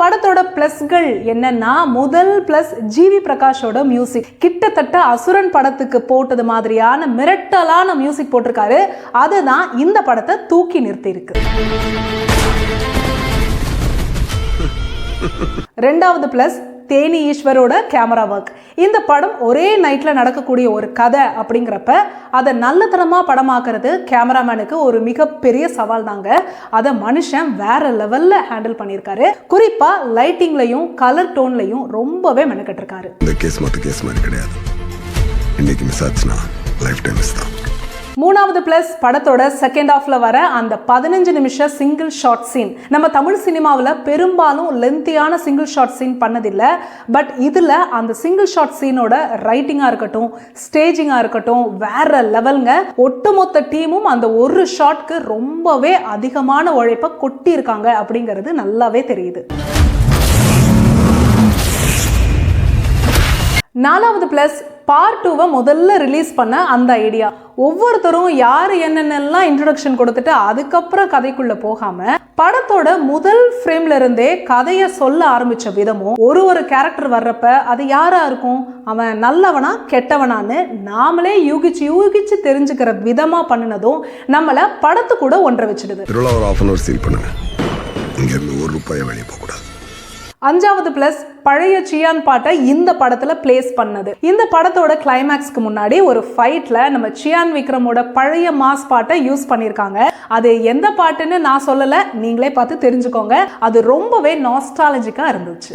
படத்தோட பிளஸ்கள் என்னன்னா, முதல் பிளஸ் ஜிவி பிரகாஷோட மியூசிக். கிட்டத்தட்ட அசுரன் படத்துக்கு போட்டது மாதிரியான மிரட்டலான மியூசிக் போட்டிருக்காரு. அதுதான் இந்த படத்தை தூக்கி நிறுத்தி இருக்கு. ரெண்டாவது பிளஸ் தேனி ஈஸ்வரோட கேமரா ஒர்க். இந்த படம் ஒரே நைட்ல நடக்கக்கூடிய ஒரு கதை அப்படிங்கிறப்ப அதை நல்லதனமா படமாக்குறது கேமராமேனுக்கு ஒரு மிகப்பெரிய சவால் தாங்க. அதை மனுஷன் வேற லெவல்ல ஹேண்டில் பண்ணியிருக்காரு. குறிப்பா லைட்டிங்லையும் கலர் டோன்லையும் ரொம்பவே மெனக்கட்டிருக்காரு. இந்த கேஸ் மத்த கேஸ் மாதிரி கிடையாது. இன்னைக்கு மிஸ் ஆச்சுனா லைஃப் டைம் மிஸ் தான். மூணாவது பிளஸ் படத்தோட செகண்ட் ஹாஃப்ல வர அந்த 15 நிமிஷ சிங்கிள் ஷாட் சீன். நம்ம தமிழ் சினிமாவில் பெரும்பாலும் லென்த்தியான சிங்கிள் ஷாட் சீன் பண்ணதில்லை. பட் இதில் அந்த சிங்கிள் ஷாட் சீனோட ரைட்டிங்காக இருக்கட்டும், ஸ்டேஜிங்காக இருக்கட்டும், வேற லெவலுங்க. ஒட்டுமொத்த டீமும் அந்த ஒரு ஷாட்க்கு ரொம்பவே அதிகமான உழைப்பை கொட்டி இருக்காங்க அப்படிங்கிறது நல்லாவே தெரியுது. நாலாவது பிளஸ் பார்ட் 2 முதல்ல ரிலீஸ் பண்ண அந்த ஐடியா. ஒவ்வொருத்தரும் யார் என்னென்னலாம் இன்ட்ரோடக்ஷன் கொடுத்துட்டு அதுக்கப்புறம் கதைக்குள்ள போகாம படத்தோட முதல் ஃப்ரேம்ல இருந்தே கதையை சொல்ல ஆரம்பிச்ச விதமும், ஒரு கேரக்டர் வர்றப்ப அது யாரா இருக்கும், அவன் நல்லவனா கெட்டவனான்னு நாமளே யூகிச்சு தெரிஞ்சுக்கிற விதமா பண்ணினதும் நம்மள படத்து கூட ஒன்றை வச்சிடுது. அஞ்சாவது பிளஸ் பழைய சியான் பாட்டை இந்த படத்துல பிளேஸ் பண்ணது. இந்த படத்தோட கிளைமேக்ஸ்க்கு முன்னாடி ஒரு ஃபைட்ல நம்ம சியான் விக்ரமோட பழைய மாஸ் பாட்டை யூஸ் பண்ணியிருக்காங்க. அது எந்த பாட்டுன்னு நான் சொல்லல, நீங்களே பார்த்து தெரிஞ்சுக்கோங்க. அது ரொம்பவே நாஸ்டாலஜிக்கா இருந்துச்சு.